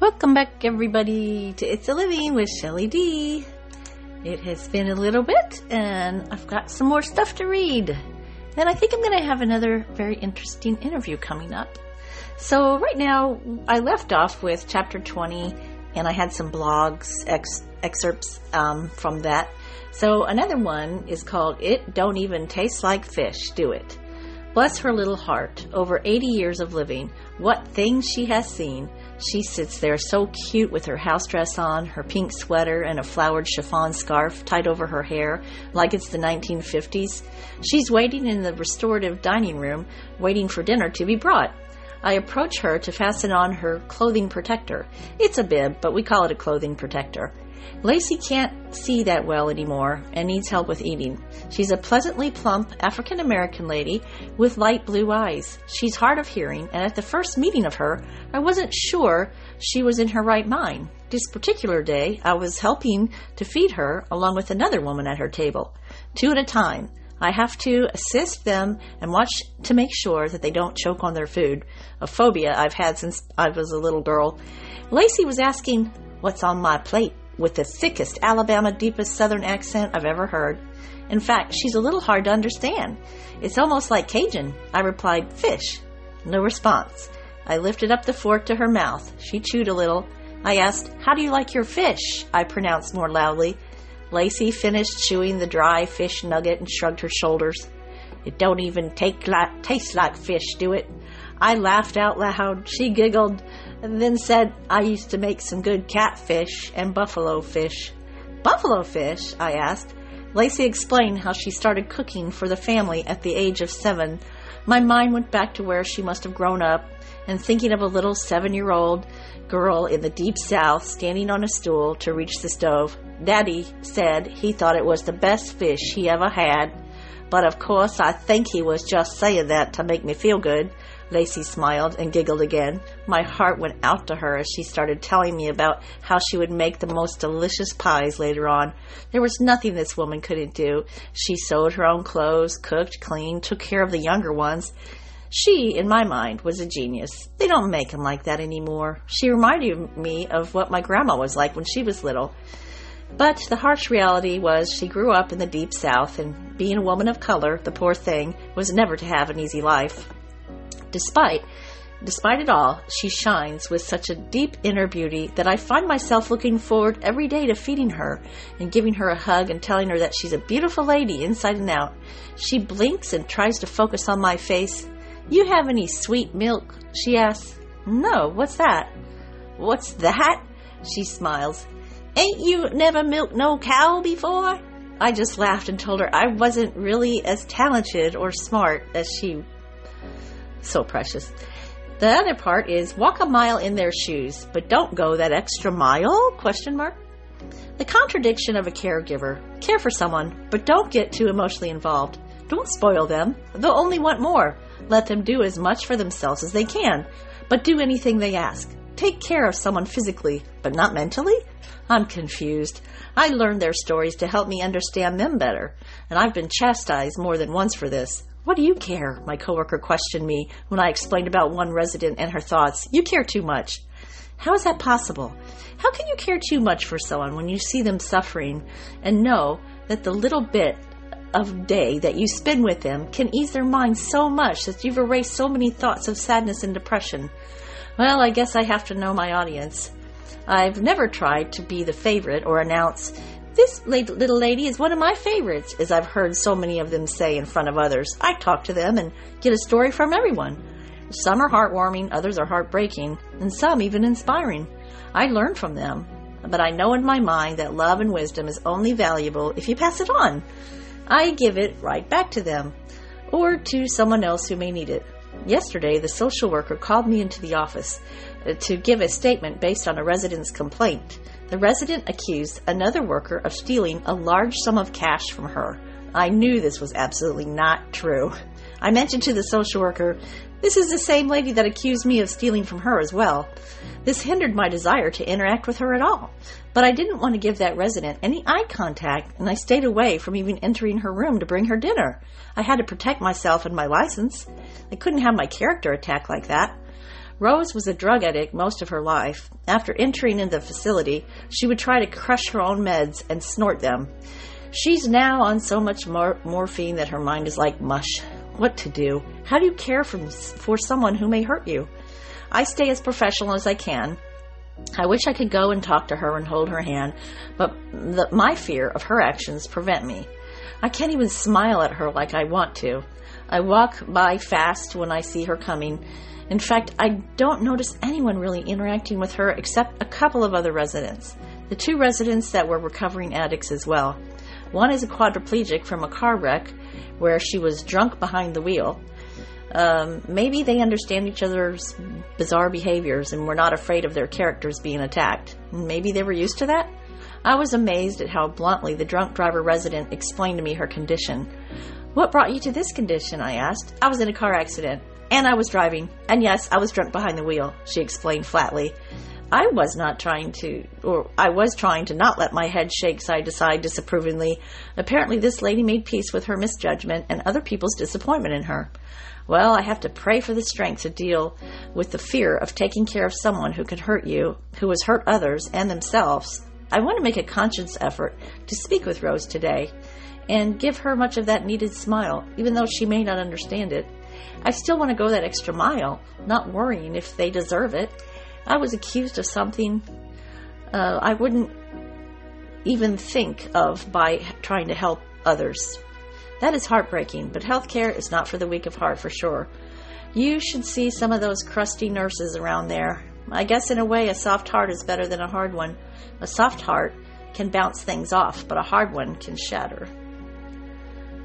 Welcome back, everybody, to It's a Living with Shelly D. It has been a little bit, and I've got some more stuff to read. And I think I'm going to have another very interesting interview coming up. So right now, I left off with chapter 20, and I had some blogs, excerpts from that. So another one is called It Don't Even Taste Like Fish, Do It? Bless her little heart. Over 80 years of living, what things she has seen. She sits there so cute with her house dress on, her pink sweater, and a flowered chiffon scarf tied over her hair like it's the 1950s. She's waiting in the restorative dining room, waiting for dinner to be brought. I approach her to fasten on her clothing protector. It's a bib, but we call it a clothing protector. Lacey can't see that well anymore and needs help with eating. She's a pleasantly plump African-American lady with light blue eyes. She's hard of hearing, and at the first meeting of her, I wasn't sure she was in her right mind. This particular day, I was helping to feed her along with another woman at her table, 2 at a time. I have to assist them and watch to make sure that they don't choke on their food, a phobia I've had since I was a little girl. Lacey was asking, "What's on my plate?" with the thickest Alabama, deepest Southern accent I've ever heard. In fact, she's a little hard to understand. It's almost like Cajun. I replied, "Fish." No response. I lifted up the fork to her mouth. She chewed a little. I asked, "How do you like your fish?" I pronounced more loudly. Lacey finished chewing the dry fish nugget and shrugged her shoulders. "It don't even taste like fish, do it?" I laughed out loud. She giggled and then said, "I used to make some good catfish and buffalo fish." "Buffalo fish?" I asked. Lacey explained how she started cooking for the family at the age of 7. My mind went back to where she must have grown up and thinking of a little 7-year-old girl in the deep South standing on a stool to reach the stove. Daddy said he thought it was the best fish he ever had. But of course, I think he was just saying that to make me feel good. Lacey smiled and giggled again. My heart went out to her as she started telling me about how she would make the most delicious pies later on. There was nothing this woman couldn't do. She sewed her own clothes, cooked, cleaned, took care of the younger ones. She, in my mind, was a genius. They don't make them like that anymore. She reminded me of what my grandma was like when she was little. But the harsh reality was she grew up in the deep South, and being a woman of color, the poor thing, was never to have an easy life. Despite it all, she shines with such a deep inner beauty that I find myself looking forward every day to feeding her and giving her a hug and telling her that she's a beautiful lady inside and out. She blinks and tries to focus on my face. "You have any sweet milk?" she asks. "No, what's that?" "What's that?" She smiles. "Ain't you never milked no cow before?" I just laughed and told her I wasn't really as talented or smart as she. So precious. The other part is walk a mile in their shoes, but don't go that extra mile? ? The contradiction of a caregiver. Care for someone, but don't get too emotionally involved. Don't spoil them. They'll only want more. Let them do as much for themselves as they can, but do anything they ask. Take care of someone physically, but not mentally? I'm confused. I learned their stories to help me understand them better, and I've been chastised more than once for this. "What do you care?" my coworker questioned me when I explained about one resident and her thoughts. "You care too much." How is that possible? How can you care too much for someone when you see them suffering and know that the little bit of day that you spend with them can ease their minds so much that you've erased so many thoughts of sadness and depression? Well, I guess I have to know my audience. I've never tried to be the favorite or announce, "This little lady is one of my favorites," as I've heard so many of them say in front of others. I talk to them and get a story from everyone. Some are heartwarming, others are heartbreaking, and some even inspiring. I learn from them, but I know in my mind that love and wisdom is only valuable if you pass it on. I give it right back to them, or to someone else who may need it. Yesterday, the social worker called me into the office to give a statement based on a resident's complaint. The resident accused another worker of stealing a large sum of cash from her. I knew this was absolutely not true. I mentioned to the social worker, "This is the same lady that accused me of stealing from her as well." This hindered my desire to interact with her at all. But I didn't want to give that resident any eye contact, and I stayed away from even entering her room to bring her dinner. I had to protect myself and my license. I couldn't have my character attacked like that. Rose was a drug addict most of her life. After entering into the facility, she would try to crush her own meds and snort them. She's now on so much morphine that her mind is like mush. What to do? How do you care for someone who may hurt you? I stay as professional as I can. I wish I could go and talk to her and hold her hand, but my fear of her actions prevent me. I can't even smile at her like I want to. I walk by fast when I see her coming. In fact, I don't notice anyone really interacting with her except a couple of other residents. The 2 residents that were recovering addicts as well. One is a quadriplegic from a car wreck where she was drunk behind the wheel. Maybe they understand each other's bizarre behaviors and were not afraid of their characters being attacked. Maybe they were used to that? I was amazed at how bluntly the drunk driver resident explained to me her condition. What brought you to this condition? I asked. I was in a car accident, and I was driving, and yes, I was drunk behind the wheel, she explained flatly. I was trying to not let my head shake side to side disapprovingly. Apparently this lady made peace with her misjudgment and other people's disappointment in her. Well, I have to pray for the strength to deal with the fear of taking care of someone who could hurt you, who has hurt others and themselves. I want to make a conscious effort to speak with Rose today and give her much of that needed smile, even though she may not understand it. I still want to go that extra mile, not worrying if they deserve it. I was accused of something I wouldn't even think of by trying to help others. That is heartbreaking, but healthcare is not for the weak of heart for sure. You should see some of those crusty nurses around there. I guess in a way a soft heart is better than a hard one. A soft heart can bounce things off, but a hard one can shatter.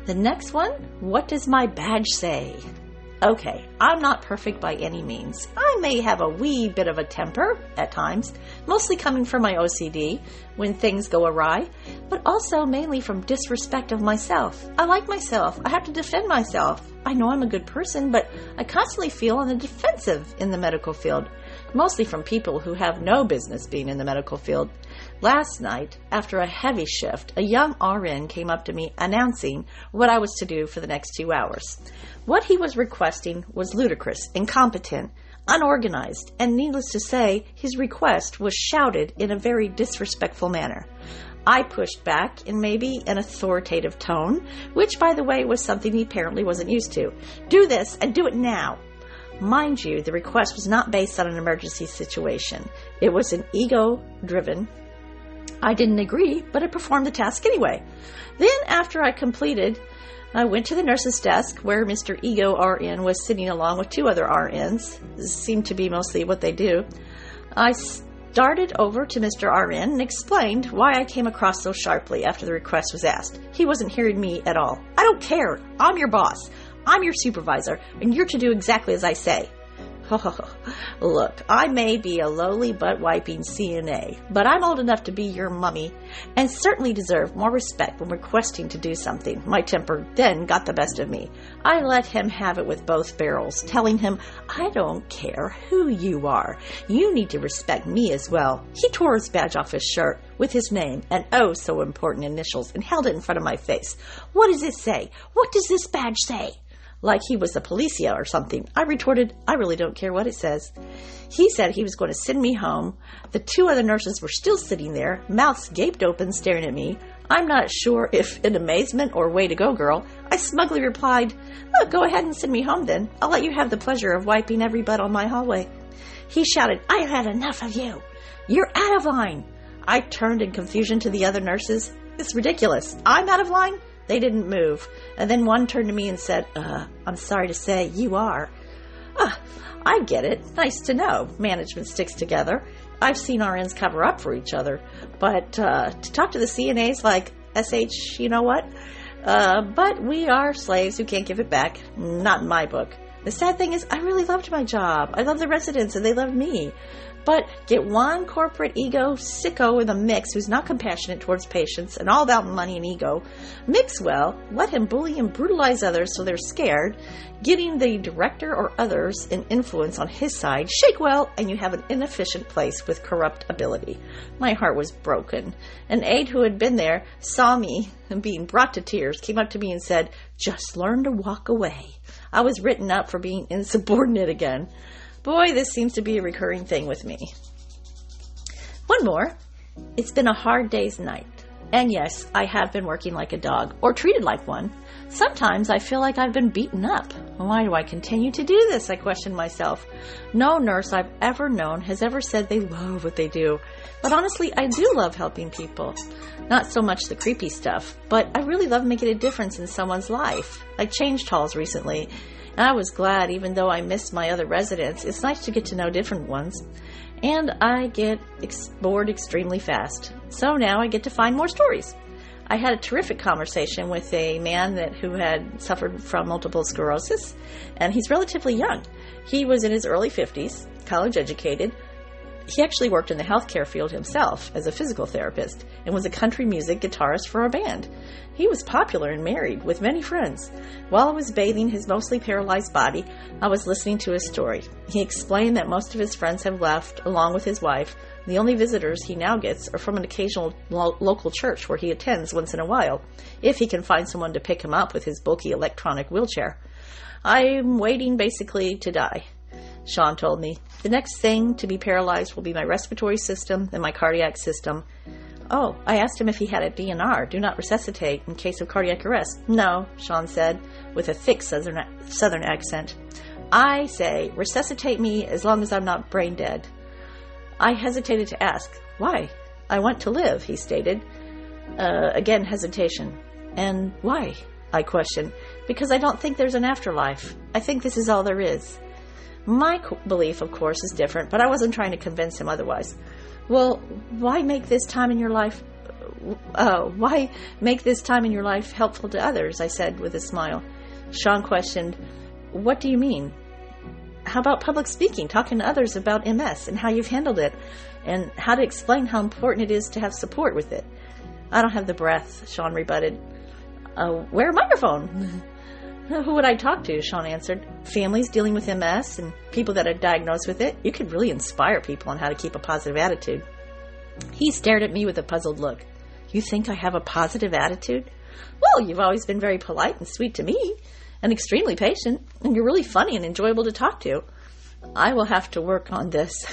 The next one, what does my badge say? Okay, I'm not perfect by any means. I may have a wee bit of a temper at times, mostly coming from my OCD when things go awry, but also mainly from disrespect of myself. I like myself. I have to defend myself. I know I'm a good person, but I constantly feel on the defensive in the medical field, mostly from people who have no business being in the medical field. Last night, after a heavy shift, a young RN came up to me announcing what I was to do for the next 2 hours. What he was requesting was ludicrous, incompetent, unorganized, and needless to say, his request was shouted in a very disrespectful manner. I pushed back in maybe an authoritative tone, which, by the way, was something he apparently wasn't used to. Do this, and do it now. Mind you, the request was not based on an emergency situation. It was an ego-driven. I didn't agree, but I performed the task anyway. Then, after I completed, I went to the nurse's desk where Mr. Ego RN was sitting along with 2 other RNs. This seemed to be mostly what they do. I darted over to Mr. RN and explained why I came across so sharply after the request was asked. He wasn't hearing me at all. I don't care. I'm your boss. I'm your supervisor, and you're to do exactly as I say. Look, I may be a lowly butt-wiping CNA, but I'm old enough to be your mummy, and certainly deserve more respect when requesting to do something. My temper then got the best of me. I let him have it with both barrels, telling him, I don't care who you are. You need to respect me as well. He tore his badge off his shirt with his name and oh so important initials and held it in front of my face. What does it say? What does this badge say? Like he was a policia or something. I retorted, I really don't care what it says. He said he was going to send me home. The 2 other nurses were still sitting there, mouths gaped open, staring at me. I'm not sure if in amazement or way to go, girl. I smugly replied, oh, go ahead and send me home then. I'll let you have the pleasure of wiping every butt on my hallway. He shouted, I've had enough of you. You're out of line. I turned in confusion to the other nurses. It's ridiculous. I'm out of line? They didn't move. And then one turned to me and said, I'm sorry to say, you are. I get it. Nice to know. Management sticks together. I've seen RNs cover up for each other. But to talk to the CNAs like SH, you know what? But we are slaves who can't give it back. Not in my book. The sad thing is, I really loved my job. I love the residents and they love me. But get one corporate ego sicko in the mix who's not compassionate towards patients and all about money and ego. Mix well, let him bully and brutalize others so they're scared, getting the director or others an influence on his side. Shake well, and you have an inefficient place with corrupt ability. My heart was broken. An aide who had been there saw me and being brought to tears, came up to me and said, just learn to walk away. I was written up for being insubordinate again. Boy, this seems to be a recurring thing with me. One more. It's been a hard day's night. And yes, I have been working like a dog, or treated like one. Sometimes I feel like I've been beaten up. Why do I continue to do this? I question myself. No nurse I've ever known has ever said they love what they do. But honestly, I do love helping people. Not so much the creepy stuff, but I really love making a difference in someone's life. I changed halls recently, and I was glad, even though I missed my other residents. It's nice to get to know different ones. And I get bored extremely fast. So now I get to find more stories. I had a terrific conversation with a man who had suffered from multiple sclerosis, and he's relatively young. He was in his early 50s, college educated. He actually worked in the healthcare field himself as a physical therapist and was a country music guitarist for a band. He was popular and married with many friends. While I was bathing his mostly paralyzed body, I was listening to his story. He explained that most of his friends have left, along with his wife. The only visitors he now gets are from an occasional local church where he attends once in a while, if he can find someone to pick him up with his bulky electronic wheelchair. I'm waiting basically to die, Sean told me. The next thing to be paralyzed will be my respiratory system and my cardiac system. Oh, I asked him if he had a DNR, do not resuscitate, in case of cardiac arrest. No, Sean said, with a thick southern accent. I say, resuscitate me as long as I'm not brain dead. I hesitated to ask, why? I want to live, he stated. Again, hesitation. And why? I questioned. Because I don't think there's an afterlife. I think this is all there is. My belief, of course, is different, but I wasn't trying to convince him otherwise. Well, why make this time in your life helpful to others? I said with a smile. Sean questioned, what do you mean? How about public speaking, talking to others about MS and how you've handled it, and how to explain how important it is to have support with it? I don't have the breath, Sean rebutted. Wear a microphone. Who would I talk to? Sean answered. Families dealing with MS and people that are diagnosed with it. You could really inspire people on how to keep a positive attitude. He stared at me with a puzzled look. You think I have a positive attitude? Well, you've always been very polite and sweet to me, and extremely patient, and you're really funny and enjoyable to talk to. I will have to work on this.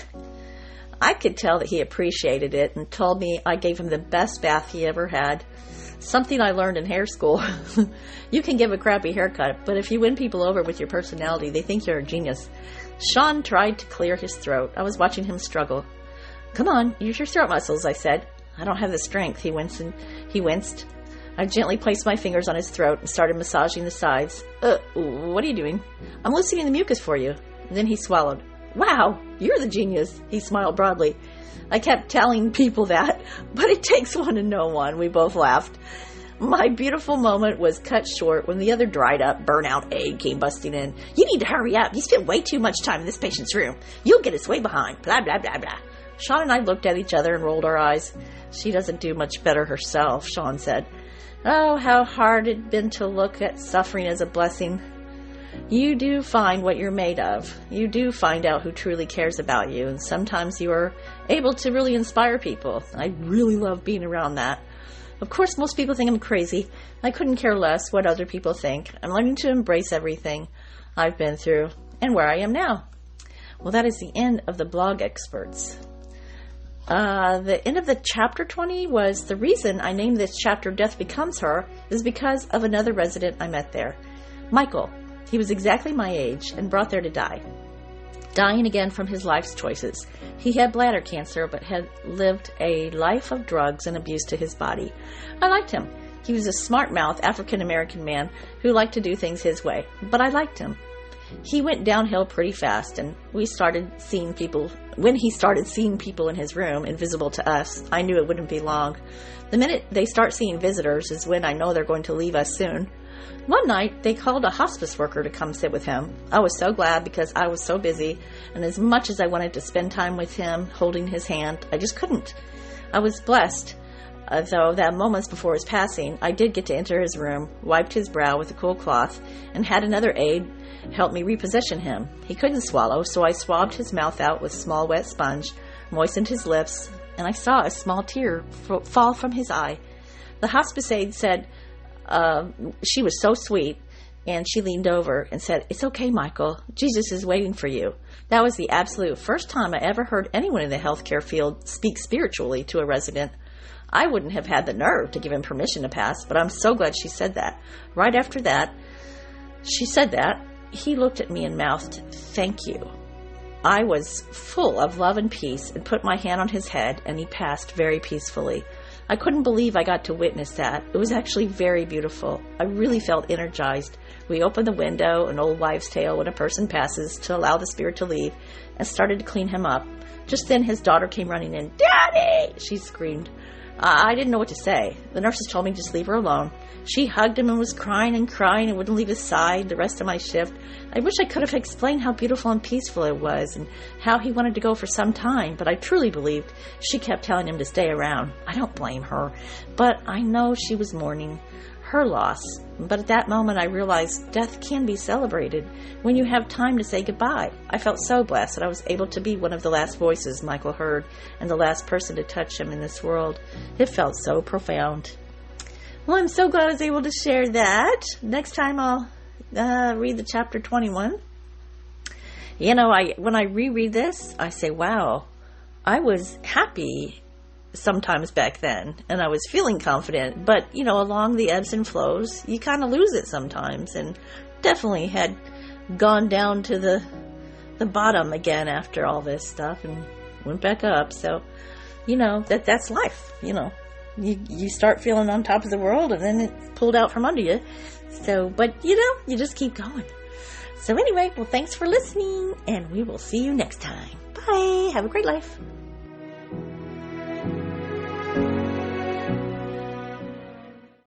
I could tell that he appreciated it and told me I gave him the best bath he ever had. Something I learned in hair school. You can give a crappy haircut, but if you win people over with your personality, they think you're a genius. Sean tried to clear his throat. I was watching him struggle. Come on, use your throat muscles, I said. I don't have the strength, he winced. I gently placed my fingers on his throat and started massaging the sides. What are you doing? I'm loosening the mucus for you. Then he swallowed. Wow, you're the genius, he smiled broadly. I kept telling people that, but it takes one to know one. We both laughed. My beautiful moment was cut short when the other dried up, burnout aide came busting in. You need to hurry up. You spent way too much time in this patient's room. You'll get us way behind. Blah, blah, blah, blah. Sean and I looked at each other and rolled our eyes. She doesn't do much better herself, Sean said. Oh, how hard it'd been to look at suffering as a blessing. You do find what you're made of. You do find out who truly cares about you, and sometimes you are able to really inspire people. I really love being around that. Of course, most people think I'm crazy. I couldn't care less what other people think. I'm learning to embrace everything I've been through and where I am now. Well, that is the end of the blog excerpts. The end of the chapter 20 was the reason I named this chapter Death Becomes Her is because of another resident I met there. Michael. He was exactly my age and brought there to die. Dying again from his life's choices. He had bladder cancer but had lived a life of drugs and abuse to his body. I liked him. He was a smart-mouthed African-American man who liked to do things his way, but I liked him. He went downhill pretty fast, and when he started seeing people in his room, invisible to us, I knew it wouldn't be long. The minute they start seeing visitors is when I know they're going to leave us soon. One night, they called a hospice worker to come sit with him. I was so glad because I was so busy, and as much as I wanted to spend time with him, holding his hand, I just couldn't. I was blessed, though, that moments before his passing, I did get to enter his room, wiped his brow with a cool cloth, and had another aide help me reposition him. He couldn't swallow, so I swabbed his mouth out with small wet sponge, moistened his lips, and I saw a small tear fall from his eye. The hospice aide said, she was so sweet, And she leaned over and said, "It's okay, Michael. Jesus is waiting for you." That was the absolute first time I ever heard anyone in the healthcare field speak spiritually to a resident. I wouldn't have had the nerve to give him permission to pass, but I'm so glad she said that. Right after that, she said that, he looked at me and mouthed, "Thank you." I was full of love and peace and put my hand on his head, and he passed very peacefully. I couldn't believe I got to witness that. It was actually very beautiful. I really felt energized. We opened the window, an old wives' tale when a person passes, to allow the spirit to leave, and started to clean him up. Just then his daughter came running in. "Daddy!" she screamed. I didn't know what to say. The nurses told me just leave her alone. She hugged him and was crying and wouldn't leave his side the rest of my shift. I wish I could have explained how beautiful and peaceful it was and how he wanted to go for some time, but I truly believed she kept telling him to stay around. I don't blame her, but I know she was mourning her loss. But at that moment I realized death can be celebrated when you have time to say goodbye. I felt so blessed that I was able to be one of the last voices Michael heard and the last person to touch him in this world. It felt so profound. Well, I'm so glad I was able to share that. Next time I'll read the chapter 21. You know, when I reread this, I say, wow, I was happy sometimes back then, and I was feeling confident, but, you know, along the ebbs and flows, you kind of lose it sometimes, and definitely had gone down to the bottom again after all this stuff and went back up. So, you know, that's life, you know. You start feeling on top of the world, and then it's pulled out from under you. So, but, you know, you just keep going. So anyway, well, thanks for listening, and we will see you next time. Bye. Have a great life.